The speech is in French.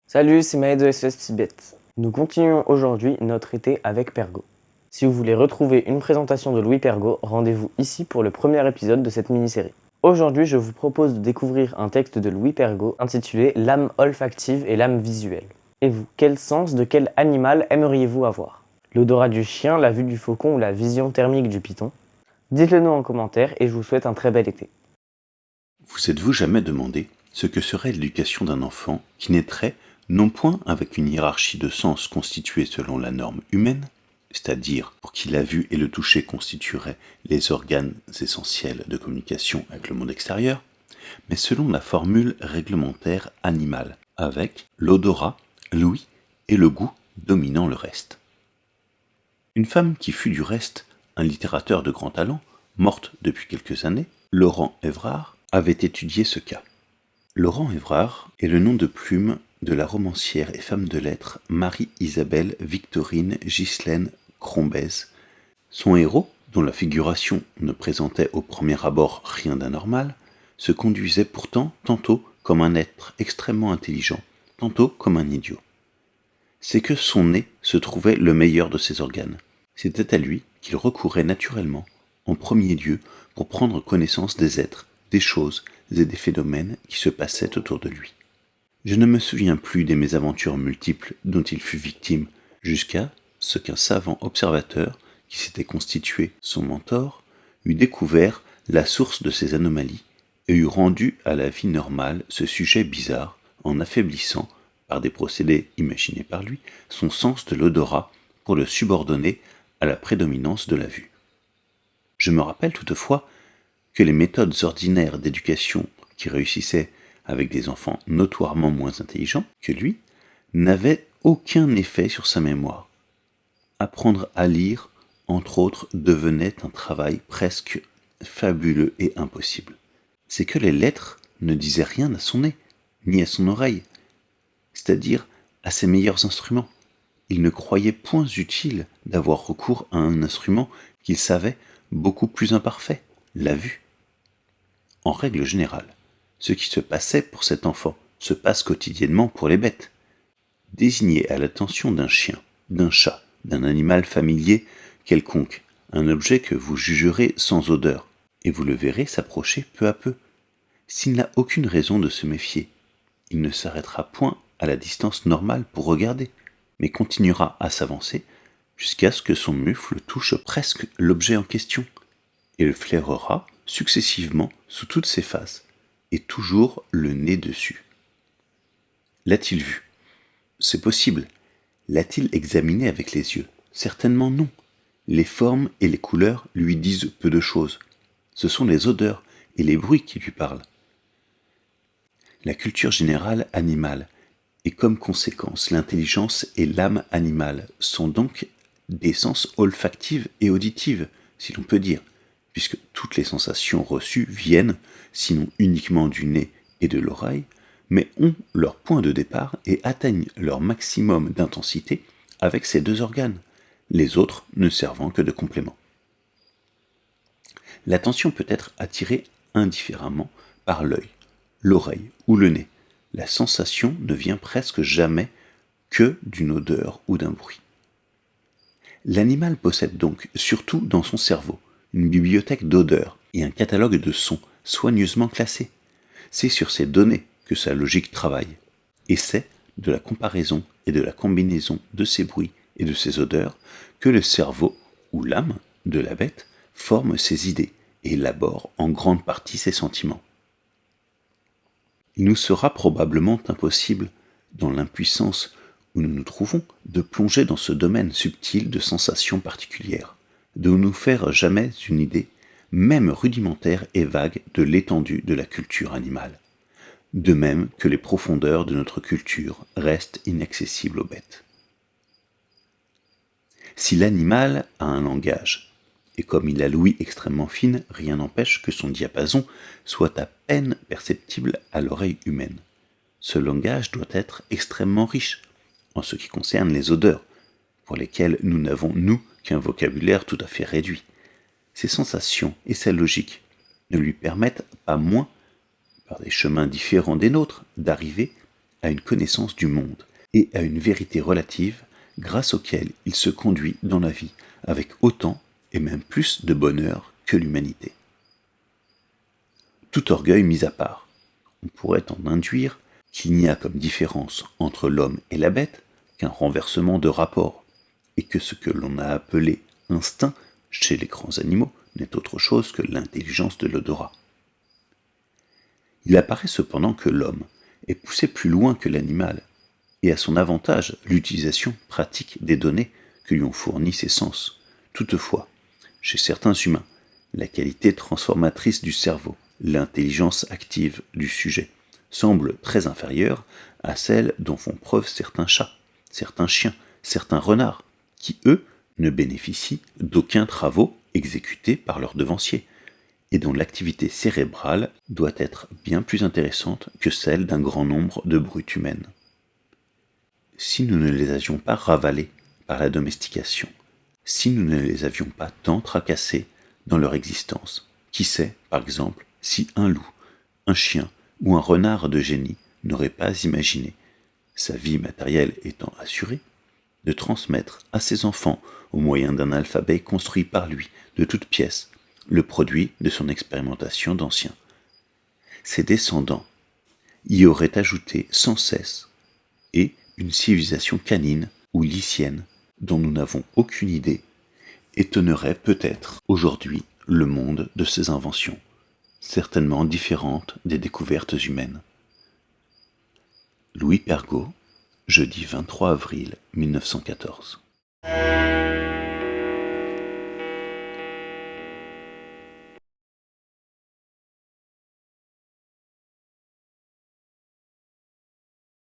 Salut, c'est Maë de SES Tibet. Nous continuons aujourd'hui notre été avec Pergaud. Si vous voulez retrouver une présentation de Louis Pergaud, rendez-vous ici pour le premier épisode de cette mini-série. Aujourd'hui, je vous propose de découvrir un texte de Louis Pergaud intitulé « L'âme olfactive et l'âme visuelle ». Et vous, quel sens de quel animal aimeriez-vous avoir? L'odorat du chien, la vue du faucon ou la vision thermique du python? Dites-le nous en commentaire et je vous souhaite un très bel été. Vous êtes-vous jamais demandé ce que serait l'éducation d'un enfant qui naîtrait non point avec une hiérarchie de sens constituée selon la norme humaine, c'est-à-dire pour qui la vue et le toucher constitueraient les organes essentiels de communication avec le monde extérieur, mais selon la formule réglementaire animale, avec l'odorat, l'ouïe et le goût dominant le reste. Une femme qui fut du reste un littérateur de grand talent, morte depuis quelques années, Laurent Évrard, avait étudié ce cas. Laurent Évrard est le nom de plume de la romancière et femme de lettres Marie-Isabelle Victorine Ghislaine Crombez. Son héros, dont la figuration ne présentait au premier abord rien d'anormal, se conduisait pourtant tantôt comme un être extrêmement intelligent, tantôt comme un idiot. C'est que son nez se trouvait le meilleur de ses organes. C'était à lui qu'il recourait naturellement, en premier lieu, pour prendre connaissance des êtres, des choses et des phénomènes qui se passaient autour de lui. Je ne me souviens plus des mésaventures multiples dont il fut victime, jusqu'à ce qu'un savant observateur, qui s'était constitué son mentor, eût découvert la source de ces anomalies et eût rendu à la vie normale ce sujet bizarre en affaiblissant, par des procédés imaginés par lui, son sens de l'odorat pour le subordonner à la prédominance de la vue. Je me rappelle toutefois que les méthodes ordinaires d'éducation qui réussissaient avec des enfants notoirement moins intelligents que lui, n'avaient aucun effet sur sa mémoire. Apprendre à lire, entre autres, devenait un travail presque fabuleux et impossible. C'est que les lettres ne disaient rien à son nez, ni à son oreille, c'est-à-dire à ses meilleurs instruments. Il ne croyait point utile d'avoir recours à un instrument qu'il savait beaucoup plus imparfait, la vue. En règle générale, ce qui se passait pour cet enfant se passe quotidiennement pour les bêtes. Désignez à l'attention d'un chien, d'un chat, d'un animal familier quelconque, un objet que vous jugerez sans odeur, et vous le verrez s'approcher peu à peu. S'il n'a aucune raison de se méfier, il ne s'arrêtera point à la distance normale pour regarder, mais continuera à s'avancer jusqu'à ce que son mufle touche presque l'objet en question, et le flairera successivement sous toutes ses faces, et toujours le nez dessus. L'a-t-il vu? C'est possible. L'a-t-il examiné avec les yeux? Certainement non. Les formes et les couleurs lui disent peu de choses. Ce sont les odeurs et les bruits qui lui parlent. La culture générale animale, et comme conséquence l'intelligence et l'âme animale, sont donc des sens olfactives et auditives, si l'on peut dire, puisque toutes les sensations reçues viennent, sinon uniquement du nez et de l'oreille, mais ont leur point de départ et atteignent leur maximum d'intensité avec ces deux organes, les autres ne servant que de complément. L'attention peut être attirée indifféremment par l'œil, l'oreille ou le nez. La sensation ne vient presque jamais que d'une odeur ou d'un bruit. L'animal possède donc, surtout dans son cerveau, une bibliothèque d'odeurs et un catalogue de sons soigneusement classés. C'est sur ces données que sa logique travaille, et c'est de la comparaison et de la combinaison de ces bruits et de ces odeurs que le cerveau, ou l'âme, de la bête, forme ses idées et élabore en grande partie ses sentiments. Il nous sera probablement impossible, dans l'impuissance où nous nous trouvons, de plonger dans ce domaine subtil de sensations particulières, de nous faire jamais une idée, même rudimentaire et vague, de l'étendue de la culture animale, de même que les profondeurs de notre culture restent inaccessibles aux bêtes. Si l'animal a un langage, et comme il a l'ouïe extrêmement fine, rien n'empêche que son diapason soit à peine perceptible à l'oreille humaine. Ce langage doit être extrêmement riche, en ce qui concerne les odeurs, pour lesquelles nous n'avons, nous, qu'un vocabulaire tout à fait réduit. Ses sensations et sa logique ne lui permettent pas moins, par des chemins différents des nôtres, d'arriver à une connaissance du monde et à une vérité relative grâce auquel il se conduit dans la vie avec autant et même plus de bonheur que l'humanité. Tout orgueil mis à part, on pourrait en induire qu'il n'y a comme différence entre l'homme et la bête qu'un renversement de rapport, et que ce que l'on a appelé instinct chez les grands animaux n'est autre chose que l'intelligence de l'odorat. Il apparaît cependant que l'homme est poussé plus loin que l'animal, et à son avantage l'utilisation pratique des données que lui ont fournies ses sens. Toutefois, chez certains humains, la qualité transformatrice du cerveau, l'intelligence active du sujet, semble très inférieure à celle dont font preuve certains chats, certains chiens, certains renards, qui, eux, ne bénéficient d'aucun travaux exécutés par leurs devanciers, et dont l'activité cérébrale doit être bien plus intéressante que celle d'un grand nombre de brutes humaines. Si nous ne les avions pas ravalés par la domestication, si nous ne les avions pas tant tracassés dans leur existence, qui sait, par exemple, si un loup, un chien ou un renard de génie n'aurait pas imaginé, sa vie matérielle étant assurée, de transmettre à ses enfants, au moyen d'un alphabet construit par lui de toutes pièces, le produit de son expérimentation d'anciens. Ses descendants y auraient ajouté sans cesse, et une civilisation canine ou lycienne dont nous n'avons aucune idée, étonnerait peut-être aujourd'hui le monde de ses inventions, certainement différentes des découvertes humaines. Louis Pergaud, jeudi 23 avril 1914.